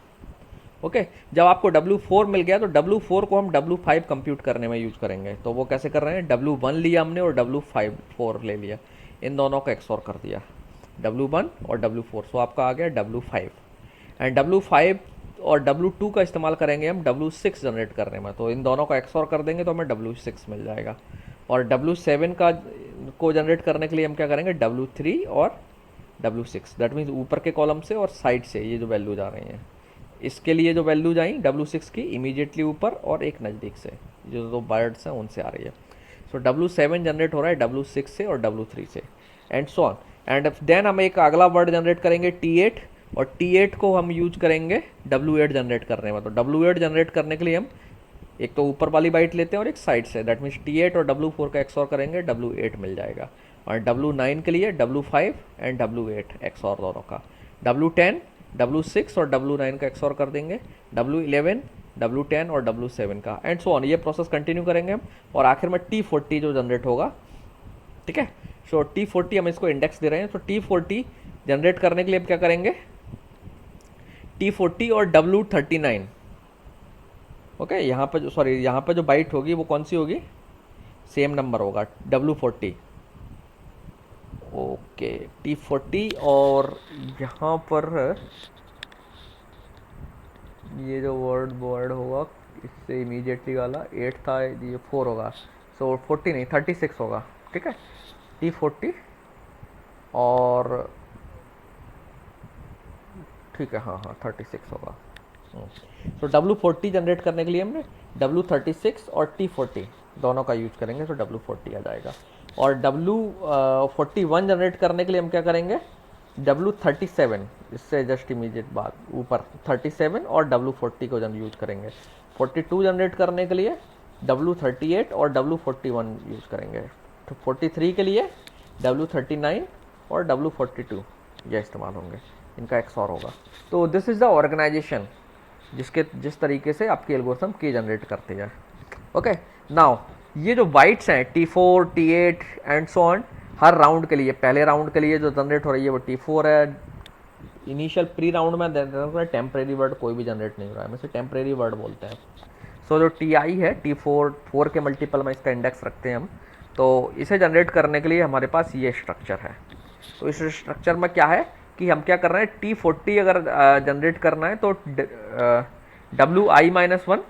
ओके, जब आपको W4 मिल गया तो W4 को हम W5 कंप्यूट करने में यूज करेंगे। तो वो कैसे कर रहे हैं, W1 लिया हमने और W4 ले लिया, इन दोनों का XOR कर दिया, W1 और W4, सो आपका आ गया W5। एंड W5 और W2 का इस्तेमाल करेंगे हम W6 जनरेट करने में, तो इन दोनों का XOR कर देंगे तो हमें W6 मिल जाएगा। और W7 का को जनरेट करने के लिए हम क्या करेंगे, W3 और W6, दैट मीन्स ऊपर के कॉलम से और साइड से ये जो वैल्यूज आ रही हैं, इसके लिए जो वैल्यूज आई W6 की इमीडिएटली ऊपर और एक नज़दीक से, जो दो बर्ड्स हैं उनसे आ रही है। सो W7 जनरेट हो रहा है W6 से और W3 से, and so on. And then हम एक अगला वर्ड जनरेट करेंगे T8, और T8 को हम यूज करेंगे W8 जनरेट करने में। तो W8 जनरेट करने के लिए हम एक तो ऊपर वाली बाइट लेते हैं और एक साइड से, दैट मीन्स T8 और W4 का XOR करेंगे, W8 मिल जाएगा। और W9 के लिए W5 एंड W8 XOR दोनों का, W10, W6 और W9 का XOR कर देंगे, W11, W10 और W7 का, एंड सो ऑन। ये प्रोसेस कंटिन्यू करेंगे हम, और आखिर में T40 जो जनरेट होगा, ठीक है। सो T40 हम इसको इंडेक्स दे रहे हैं, तो T40 जनरेट करने के लिए हम क्या करेंगे, T40 और W39, ओके, यहाँ पर जो सॉरी यहाँ पर जो बाइट होगी वो कौन सी होगी, सेम नंबर होगा W40, ओके, T40। और यहाँ पर ये जो वर्ड होगा इससे इमीडिएटली वाला 8 था, ये 4 होगा, सो 40 नहीं 36 होगा, ठीक है, T40 और ठीक है, हाँ 36 होगा। तो W40 जनरेट करने के लिए हमने W36 और T40 दोनों का यूज करेंगे, तो W40 आ जाएगा। और W41 जनरेट करने के लिए हम क्या करेंगे, W37, इससे जस्ट इमीडिएट बाद ऊपर 37 और W40 को यूज करेंगे। 42 जनरेट करने के लिए W38 और W41 यूज करेंगे। तो 43 के लिए W39 और W42 ये इस्तेमाल होंगे, इनका XOR होगा। तो दिस इज़ द ऑर्गेनाइजेशन जिस तरीके से आपकी एल्गोरिथम की जनरेट करती है। ओके, नाउ ये जो बाइट्स हैं T4, T8 and so on, her round के लिए, पहले राउंड के लिए जो जनरेट हो रही है वो T4 है। इनिशियल प्री राउंड में टेम्परेरी वर्ड कोई भी जनरेट नहीं हो रहा है, इसे टेम्परेरी वर्ड बोलते हैं। सो जो TI है T4, 4 के मल्टीपल में इसका इंडेक्स रखते हैं हम। तो इसे जनरेट करने के लिए हमारे पास ये स्ट्रक्चर है। तो इस स्ट्रक्चर में क्या है कि हम क्या कर रहे हैं, T40 अगर जनरेट करना है तो WI-1,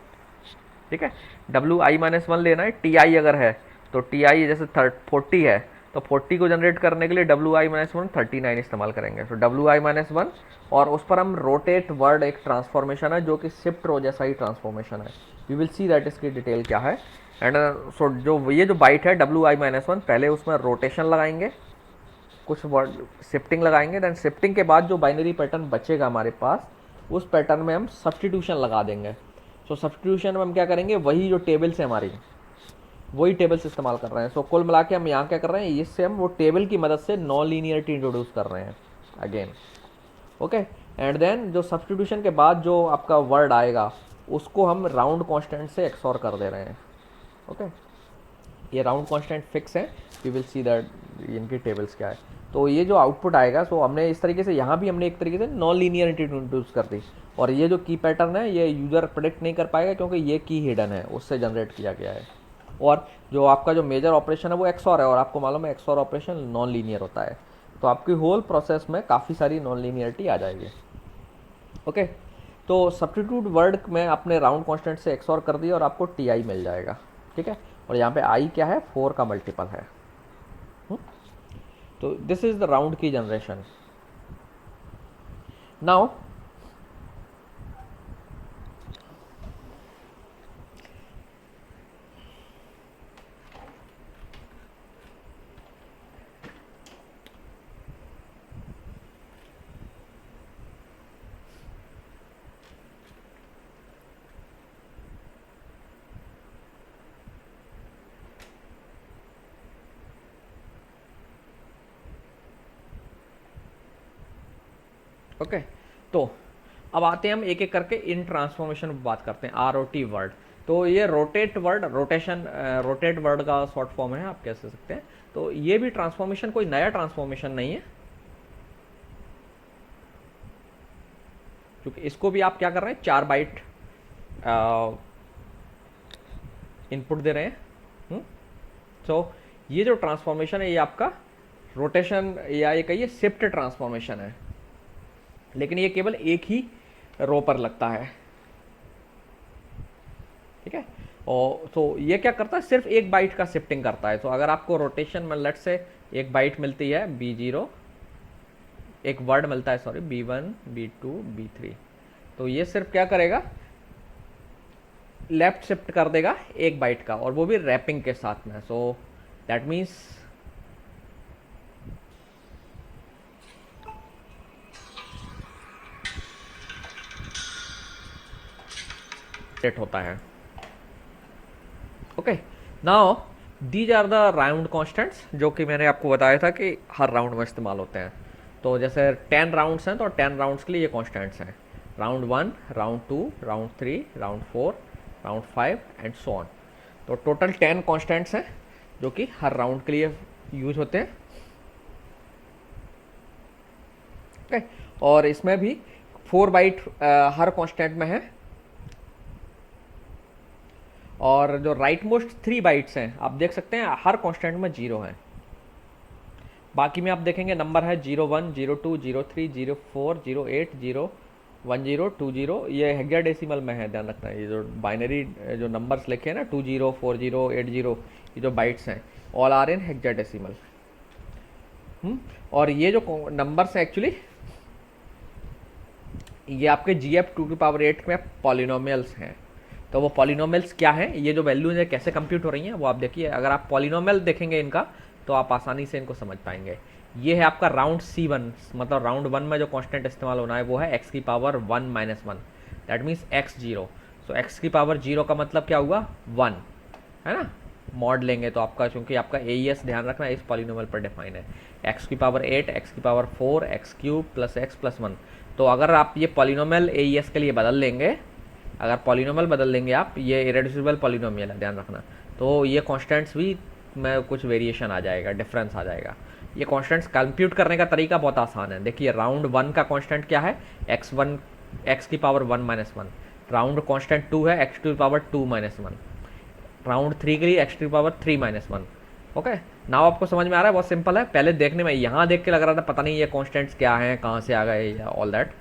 ठीक है, WI-1 लेना है। TI अगर है तो TI जैसे 40 है तो 40 को जनरेट करने के लिए WI-1 39 इस्तेमाल करेंगे। तो WI-1 और उस पर हम रोटेट वर्ड एक ट्रांसफॉर्मेशन है जो कि शिफ्ट रो जैसा ही ट्रांसफॉर्मेशन है। वी विल सी दैट इसकी डिटेल क्या है। एंड सो जो ये जो बाइट है WI-1, पहले उसमें रोटेशन लगाएंगे, कुछ वर्ड शिफ्टिंग लगाएंगे, देन शिफ्टिंग के बाद जो बाइनरी पैटर्न बचेगा हमारे पास, उस पैटर्न में हम सब्स्टिट्यूशन लगा देंगे। सो सब्स्टिट्यूशन में हम क्या करेंगे, वही जो टेबल्स है हमारी, वही टेबल्स इस्तेमाल कर रहे हैं। सो कुल मिला के हम यहाँ क्या कर रहे हैं, इससे हम वो टेबल की मदद से नॉन लीनियरिटी इंट्रोड्यूस कर रहे हैं अगेन। ओके, एंड देन जो सब्स्टिट्यूशन के बाद जो आपका वर्ड आएगा उसको हम राउंड कांस्टेंट से XOR कर दे रहे हैं। ओके, ये राउंड कांस्टेंट फिक्स है, वी विल सी दैट इनकी टेबल्स क्या है। तो ये जो आउटपुट आएगा, सो हमने इस तरीके से यहाँ भी हमने एक तरीके से नॉन लीनियरिटी इंट्रोड्यूस कर दी। और ये जो की पैटर्न है ये यूज़र प्रेडिक्ट नहीं कर पाएगा क्योंकि ये की हिडन है, उससे जनरेट किया गया है। और जो आपका जो मेजर ऑपरेशन है वो XOR है, और आपको मालूम है XOR ऑपरेशन नॉन लीनियर होता है। तो आपकी होल प्रोसेस में काफ़ी सारी नॉन लीनियरिटी आ जाएगी। ओके, तो सब्स्टिट्यूट वर्ड में आपने राउंड कांस्टेंट से XOR कर दिया और आपको TI मिल जाएगा। ठीक है, और यहाँ पे I क्या है, 4 का मल्टीपल है। तो दिस इज द राउंड की जनरेशन। नाउ ओके, तो अब आते हैं हम एक एक करके इन ट्रांसफॉर्मेशन पर बात करते हैं। ROT वर्ड, तो ये रोटेट वर्ड, रोटेट वर्ड का शॉर्ट फॉर्म है, आप कह सकते हैं। तो ये भी ट्रांसफॉर्मेशन कोई नया ट्रांसफॉर्मेशन नहीं है, क्योंकि इसको भी आप क्या कर रहे हैं, 4 बाइट इनपुट दे रहे हैं। तो ये जो ट्रांसफॉर्मेशन है ये आपका रोटेशन या ये कहिए शिफ्ट ट्रांसफॉर्मेशन है, लेकिन ये केवल एक ही रो पर लगता है। ठीक है, और तो ये क्या करता है, सिर्फ एक बाइट का शिफ्टिंग करता है। तो अगर आपको रोटेशन में लेट से एक बाइट मिलती है B0, एक वर्ड मिलता है सॉरी B1, B2, B3, तो ये सिर्फ क्या करेगा, लेफ्ट शिफ्ट कर देगा एक बाइट का, और वो भी रैपिंग के साथ में। सो दैट मीन्स होता है। Okay, now these are the round constants, जो कि मैंने आपको बताया था कि हर राउंड में इस्तेमाल होते हैं। तो जैसे 10 राउंड्स हैं तो 10 राउंड्स के लिए ये कांस्टेंट्स हैं, round 1, round 2, round 3, round 4, round 5 and so on. तो टोटल 10 कांस्टेंट्स हैं जो कि हर राउंड के लिए यूज होते हैं। ओके, और इसमें भी 4 बाइट हर कांस्टेंट में है, और जो राइट मोस्ट 3 बाइट्स हैं आप देख सकते हैं हर कांस्टेंट में 0 है। बाकी में आप देखेंगे नंबर है 01, 02, 03, 04, 08, 010, 20, ये हेक्साडेसिमल में है, ध्यान रखना है। ये जो बाइनरी जो नंबर्स लिखे हैं ना 20, 40, 80, ये जो बाइट्स हैं ऑल आर इन हेक्साडेसिमल। और ये जो नंबर्स हैं एक्चुअली ये आपके GF2⁸ में पॉलिनोमियल्स हैं। तो वो पॉलिनोमियल्स क्या हैं, ये जो वैल्यूज है कैसे कंप्यूट हो रही हैं वो आप देखिए। अगर आप पॉलिनोमियल देखेंगे इनका तो आप आसानी से इनको समझ पाएंगे। ये है आपका राउंड C1, मतलब राउंड 1 में जो कांस्टेंट इस्तेमाल होना है वो है x की power 1 minus 1, that means x0। So x की पावर 0 का मतलब क्या हुआ, 1, है ना। मॉड लेंगे तो आपका, क्योंकि आपका AES ध्यान रखना इस पॉलिनोमियल पर डिफाइन है, x की पावर 8, x की power 4, x cube plus x plus 1। तो अगर आप ये पॉलिनोमियल AES के लिए बदल लेंगे, अगर पॉलिनोमियल बदल देंगे आप, ये इरेड्यूसिबल पॉलिनोमियल है ध्यान रखना, तो ये कॉन्स्टेंट्स भी में कुछ वेरिएशन आ जाएगा, डिफरेंस आ जाएगा। ये कॉन्स्टेंट्स कंप्यूट करने का तरीका बहुत आसान है। देखिए राउंड 1 का कॉन्स्टेंट क्या है, x1, x की पावर 1 माइनस 1। राउंड कॉन्स्टेंट 2 है x की पावर 2 माइनस 1। राउंड 3 के लिए x की पावर 3 माइनस 1। ओके, नाउ आपको समझ में आ रहा है, बहुत सिंपल है। पहले देखने में यहाँ देख के लग रहा था पता नहीं ये कॉन्स्टेंट्स क्या हैं, कहाँ से आ गए या ऑल दैट,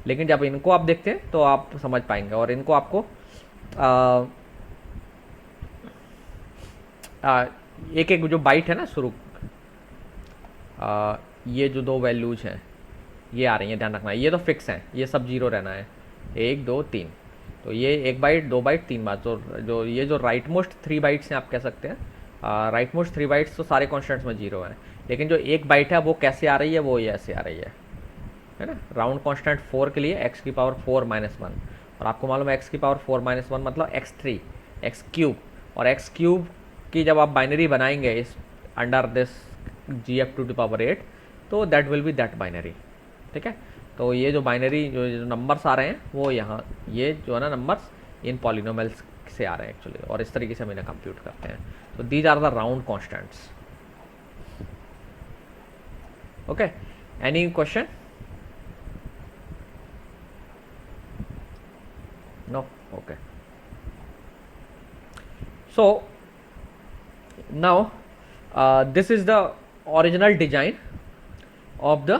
लेकिन जब इनको आप देखते हैं तो आप समझ पाएंगे। और इनको आपको एक एक जो बाइट है ना शुरू, ये जो दो वैल्यूज हैं ये आ रही हैं, ध्यान रखना ये तो फिक्स हैं, ये सब जीरो रहना है, 1 2 3। तो ये 1 बाइट 2 बाइट 3 बाइट, तो जो ये जो राइट मोस्ट 3 बाइट्स हैं आप कह सकते हैं, राइट मोस्ट 3 बाइट्स तो सारे कॉन्स्टेंट्स में जीरो हैं, लेकिन जो एक बाइट है वो कैसे आ रही है, वो ये ऐसे आ रही है ना। राउंड कॉन्स्टेंट 4 के लिए x की पावर 4 माइनस 1, और आपको मालूम है x की पावर 4 माइनस 1 मतलब x3, x क्यूब, और x क्यूब की जब आप बाइनरी बनाएंगे इस under this GF to the power 8, तो that will be that binary, ठीक है। तो ये जो बाइनरी जो नंबर्स आ रहे हैं वो यहाँ, ये जो है ना नंबर्स इन पॉलिनोमियल्स से आ रहे हैं एक्चुअली, और इस तरीके से हम इन्हें कंप्यूट करते हैं। तो these are the round constants. Okay, any question? No? Okay. So now this is the original design of the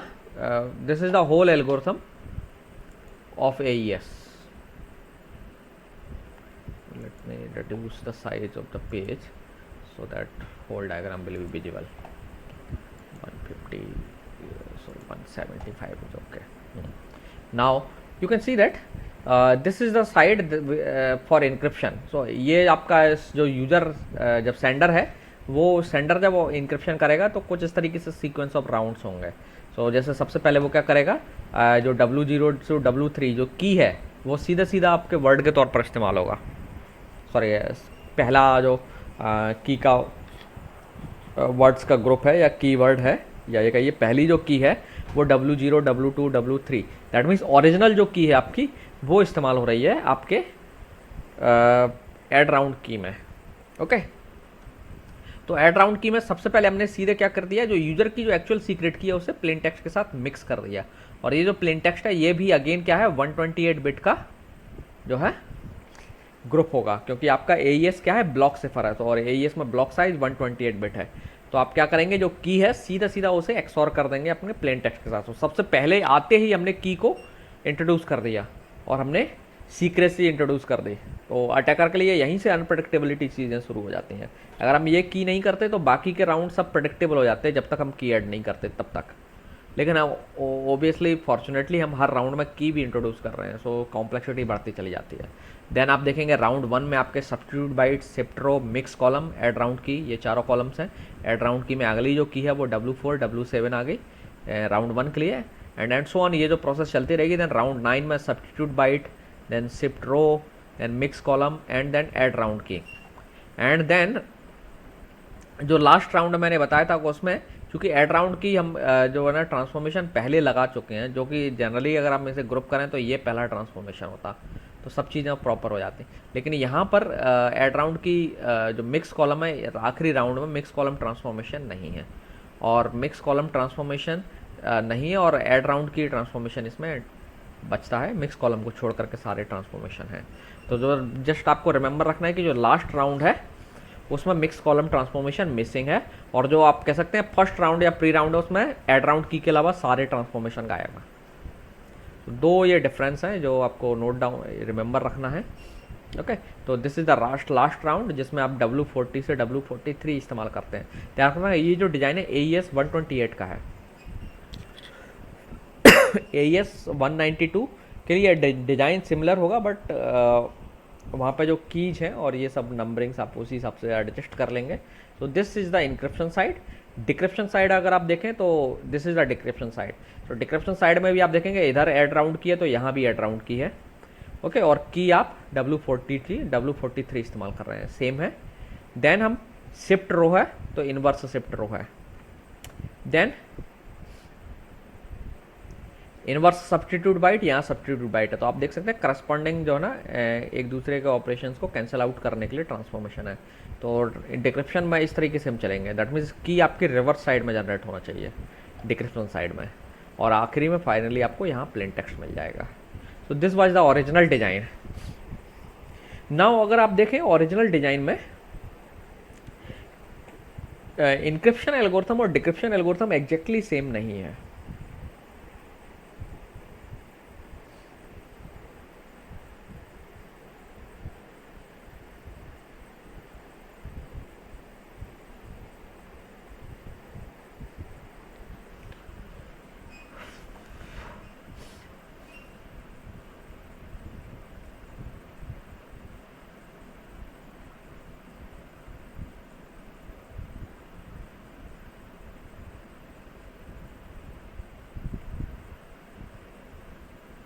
this is the whole algorithm of AES. Let me reduce the size of the page so that whole diagram will be visible. 150, sorry 175 is okay. Now you can see that this is the side for encryption. So ये आपका जो user जब sender है, वो sender जब वो encryption करेगा तो कुछ इस तरीके से सीक्वेंस ऑफ राउंड्स होंगे। सो जैसे सबसे पहले वो क्या करेगा, जो W0 से W3 जो की है वो सीधा सीधा आपके वर्ड के तौर पर इस्तेमाल होगा। सॉरी, पहला जो की का वर्ड्स का ग्रुप है या की वर्ड है, या ये कहिए पहली जो की है वो W0 W2 W3, that means original जो की है आपकी वो इस्तेमाल हो रही है आपके ऐड राउंड की में। ओके, तो ऐड राउंड की में सबसे पहले हमने सीधे क्या कर दिया, जो यूजर की जो एक्चुअल सीक्रेट की है उसे प्लेन टेक्स्ट के साथ मिक्स कर दिया। और ये जो प्लेन टेक्स्ट है ये भी अगेन क्या है, 128 बिट का जो है ग्रुप होगा, क्योंकि आपका AES क्या है, ब्लॉक सिफर है, तो और AES में ब्लॉक साइज 128 बिट है। तो आप क्या करेंगे, जो की है सीधा सीधा उसे एक्सऑर कर देंगे अपने प्लेन टेक्स्ट के साथ। तो सबसे पहले आते ही हमने की को इंट्रोड्यूस कर दिया और हमने सीक्रेसी इंट्रोड्यूस कर दी। तो अटैकर के लिए यहीं से अनप्रडिक्टेबिलिटी चीज़ें शुरू हो जाती हैं। अगर हम ये की नहीं करते तो बाकी के राउंड सब प्रेडिक्टेबल हो जाते हैं जब तक हम की ऐड नहीं करते तब तक। लेकिन ओबियसली फॉर्चुनेटली हम हर राउंड में की भी इंट्रोड्यूस कर रहे हैं, सो कॉम्प्लेक्सिटी बढ़ती चली जाती है। देन आप देखेंगे राउंड 1 में आपके substitute bite, shift row, mix column, add round की, ये चारों कॉलम्स हैं। ऐड राउंड की में अगली जो की है वो W4 W7 आ गई राउंड 1 के लिए, एंड सो ऑन। ये जो प्रोसेस चलती रहेगी। देन राउंड 9 में substitute byte, then shift row, then mix column and then add round key. And then जो लास्ट राउंड मैंने बताया था उसमें क्योंकि ऐड राउंड की हम जो है ना ट्रांसफॉर्मेशन पहले लगा चुके हैं, जो कि जनरली अगर हम इसे ग्रुप करें तो ये पहला ट्रांसफॉर्मेशन होता, तो सब चीज़ें प्रॉपर हो जाती। लेकिन यहाँ पर ऐड राउंड की जो मिक्स कॉलम है आखिरी राउंड में मिक्स कॉलम ट्रांसफॉर्मेशन नहीं है, और मिक्स कॉलम ट्रांसफॉर्मेशन नहीं है, और ऐड राउंड की ट्रांसफॉर्मेशन इसमें बचता है। मिक्स कॉलम को छोड़ करके सारे ट्रांसफॉर्मेशन है। तो जो जस्ट आपको रिमेंबर रखना है कि जो लास्ट राउंड है उसमें मिक्स कॉलम ट्रांसफॉर्मेशन मिसिंग है, और जो आप कह सकते हैं फर्स्ट राउंड या प्री राउंड है उसमें ऐड राउंड की के अलावा सारे ट्रांसफॉर्मेशन गायब है। तो दो ये डिफरेंस हैं जो आपको नोट डाउन रिमेंबर रखना है। ओके, तो this is the last round जिसमें आप W40 से W43 इस्तेमाल करते हैं। ध्यान रखना ये जो डिज़ाइन है AES 128 का है। AES 192 के लिए डिज़ाइन सिमिलर होगा, बट वहाँ पे जो कीज हैं और ये सब नंबरिंग्स आप उसी हिसाब से एडजस्ट कर लेंगे। So this is the encryption side. Decryption side अगर आप देखें तो this is the decryption side. तो डिक्रिप्शन साइड में भी आप देखेंगे इधर ऐड राउंड की है तो यहाँ भी ऐड राउंड की है। ओके, और की आप W43 इस्तेमाल कर रहे हैं, सेम है। देन हम शिफ्ट रो है तो इनवर्स शिफ्ट रो है। देन इनवर्स सब्स्टिट्यूट बाइट, यहाँ सब्स्टिट्यूट बाइट है। तो आप देख सकते हैं करस्पॉन्डिंग जो है ना एक दूसरे के ऑपरेशंस को कैंसिल आउट करने के लिए ट्रांसफॉर्मेशन है। तो डिक्रिप्शन में इस तरीके से हम चलेंगे। दैट मीन्स की आपकी रिवर्स साइड में जनरेट होना चाहिए डिक्रिप्शन साइड में, और आखिरी में फाइनली आपको यहाँ प्लेन टेक्स्ट मिल जाएगा। So this was the original design. Now अगर आप देखें ओरिजिनल डिजाइन में इंक्रिप्शन एल्गोरिथम और डिक्रिप्शन एल्गोरिथम एग्जैक्टली सेम नहीं है।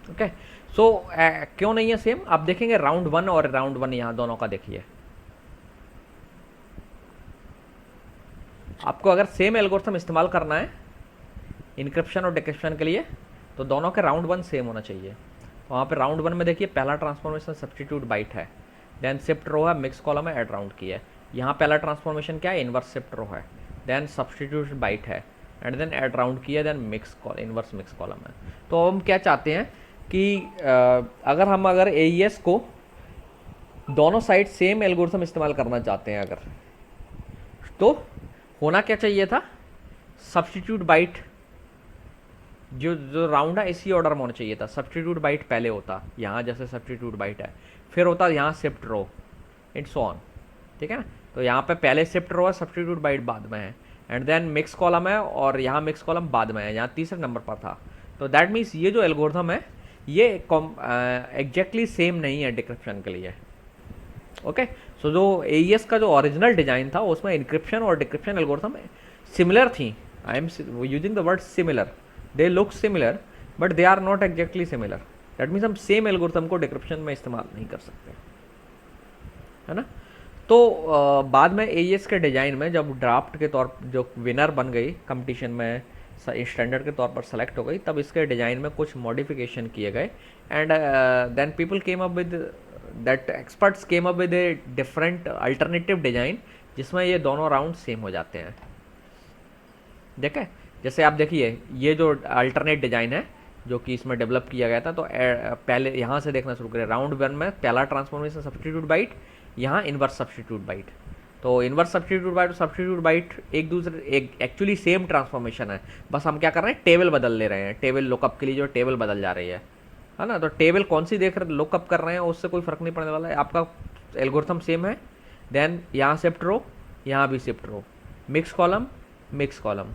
ओके, सो क्यों नहीं है सेम? आप देखेंगे राउंड 1 और राउंड 1 यहाँ दोनों का देखिए। आपको अगर सेम एल्गोरिथम इस्तेमाल करना है इनक्रिप्शन और डिक्रिप्शन के लिए तो दोनों के राउंड 1 सेम होना चाहिए। वहाँ पे राउंड 1 में देखिए पहला ट्रांसफॉर्मेशन सब्स्टिट्यूट बाइट है, देन शिफ्ट रो है, मिक्स कॉलम है, ऐड राउंड की है। यहाँ पहला ट्रांसफॉर्मेशन क्या है? इनवर्स शिफ्ट रो है, देन सब्स्टिट्यूट बाइट है, and then add round key है, देन इनवर्स मिक्स कॉलम है। तो हम क्या चाहते हैं कि अगर AES को दोनों साइड सेम एल्गोरिथम इस्तेमाल करना चाहते हैं अगर, तो होना क्या चाहिए था? सब्स्टिट्यूट बाइट जो राउंड है इसी ऑर्डर में होना चाहिए था। सब्स्टिट्यूट बाइट पहले होता, यहाँ जैसे सब्स्टिट्यूट बाइट है, फिर होता यहाँ शिफ्ट रो, इट्स ऑन, ठीक है ना। तो यहाँ पे पहले शिफ्ट रो है, सब्स्टिट्यूट बाइट बाद में है, एंड देन मिक्स कॉलम है, और यहाँ मिक्स कॉलम बाद में है, यहाँ तीसरे नंबर पर था। तो दैट मीन्स ये जो एल्गोरिथम है ये एग्जैक्टली सेम नहीं है डिक्रिप्शन के लिए। ओके, सो जो AES का जो ओरिजिनल डिजाइन था उसमें इंक्रिप्शन और डिक्रिप्शन एल्गोरिथम सिमिलर थी। I am using the word similar, they look similar but they are not exactly similar. That means हम सेम एल्गोरिथम को डिक्रिप्शन में इस्तेमाल नहीं कर सकते, है ना। तो बाद में AES के डिज़ाइन में जब ड्राफ्ट के तौर जो विनर बन गई कंपटीशन में, स्टैंडर्ड के तौर पर सेलेक्ट हो गई, तब इसके डिज़ाइन में कुछ मॉडिफिकेशन किए गए, and then people came up with that experts came up with a different alternative design जिसमें ये दोनों राउंड सेम हो जाते हैं। देखें, जैसे आप देखिए ये जो अल्टरनेट डिज़ाइन है जो कि इसमें डेवलप किया गया था, तो पहले यहाँ से देखना शुरू करें। राउंड 1 में पहला ट्रांसफॉर्मेशन सब्स्टिट्यूट बाइट, यहाँ इनवर्स सब्स्टिट्यूट बाइट। तो इनवर्स सब्स्टिट्यूट बाइट और सब्स्टिट्यूट बाइट एक दूसरे एक्चुअली सेम ट्रांसफॉर्मेशन है, बस हम क्या कर रहे हैं, टेबल बदल ले रहे हैं। टेबल लुकअप के लिए जो टेबल बदल जा रही है ना। तो टेबल कौन सी देख रहे लुकअप कर रहे हैं उससे कोई फर्क नहीं पड़ने वाला है, आपका एल्गोरिथम सेम है। देन यहाँ शिफ्ट रो, यहाँ भी shift row, mix column,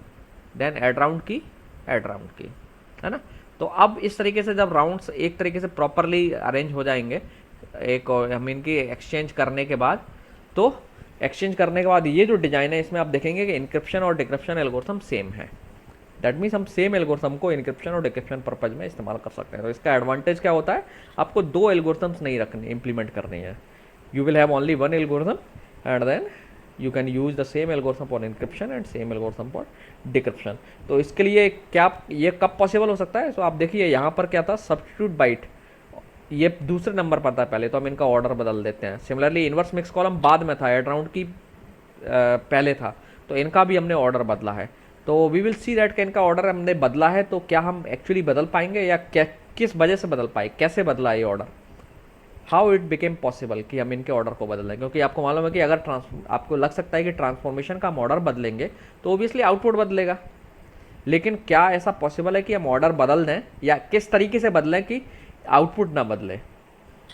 then add round key, है ना। तो अब इस तरीके से जब राउंड्स एक तरीके से प्रॉपरली अरेंज हो जाएंगे, एक हम इनकी एक्सचेंज करने के बाद, तो एक्सचेंज करने के बाद ये जो डिज़ाइन है इसमें आप देखेंगे कि इंक्रिप्शन और डिक्रिप्शन एल्गोरिथम सेम है। दैट मीन्स हम सेम एल्गोरिथम को इंक्रिप्शन और डिक्रिप्शन पर्पज में इस्तेमाल कर सकते हैं। तो इसका एडवांटेज क्या होता है, आपको दो एल्गोरिथम्स नहीं रखने, इंप्लीमेंट करनी है। You will have only one algorithm and then you can use the same algorithm for encryption and same algorithm for decryption. तो इसके लिए क्या ये कब पॉसिबल हो सकता है? तो आप देखिए यहाँ पर क्या था, सब्स्टिट्यूट बाइट ये दूसरे नंबर पर था पहले, तो हम इनका ऑर्डर बदल देते हैं। सिमिलरली इनवर्स मिक्स कॉलम बाद में था, ऐड राउंड की पहले था, तो इनका भी हमने ऑर्डर बदला है। तो वी विल सी दैट कि इनका ऑर्डर हमने बदला है, तो क्या हम एक्चुअली बदल पाएंगे या क्या, किस वजह से बदल पाए, कैसे बदला ये order, how it became possible कि हम इनके ऑर्डर को बदल दें। क्योंकि आपको मालूम है कि अगर आपको लग सकता है कि ट्रांसफॉर्मेशन का हम ऑर्डर बदलेंगे तो ओबियसली आउटपुट बदलेगा, लेकिन क्या ऐसा पॉसिबल है कि हम ऑर्डर बदल दें, या किस तरीके से बदलें कि आउटपुट ना बदले।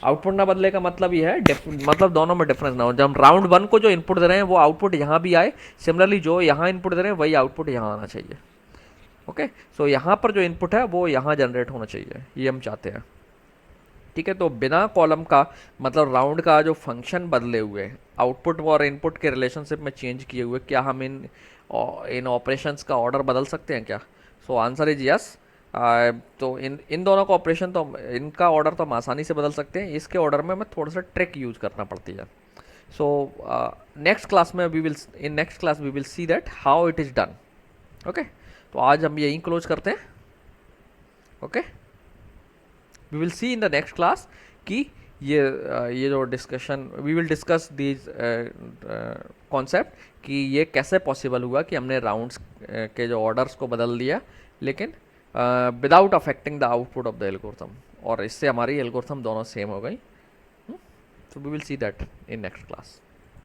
आउटपुट ना बदले का मतलब ये है, मतलब दोनों में डिफरेंस ना हो। जब हम राउंड 1 को जो इनपुट दे रहे हैं वो आउटपुट यहाँ भी आए, सिमिलरली जो यहाँ इनपुट दे रहे हैं वही आउटपुट यहाँ आना चाहिए। ओके, सो यहाँ पर जो इनपुट है वो यहाँ जनरेट होना चाहिए, ये हम चाहते हैं, ठीक है। तो बिना कॉलम का मतलब राउंड का जो फंक्शन बदले हुए, आउटपुट और इनपुट के रिलेशनशिप में चेंज किए हुए, क्या हम इन ऑपरेशंस का ऑर्डर बदल सकते हैं क्या? So answer is yes. तो इन इन दोनों का ऑपरेशन तो इनका ऑर्डर तो हम आसानी से बदल सकते हैं, इसके ऑर्डर में हमें थोड़ा सा ट्रिक यूज करना पड़ती है। सो नेक्स्ट क्लास में in next class we will see that how it is done. Okay, तो आज हम यहीं क्लोज करते हैं। Okay, we will see in the next class कि ये जो discussion we will discuss these concept कि ये कैसे पॉसिबल हुआ कि हमने राउंड्स के जो ऑर्डर्स को बदल दिया, लेकिन without affecting the output of the algorithm, और इससे हमारी एल्गोरिथम दोनों सेम हो गई। So we will see that in next class.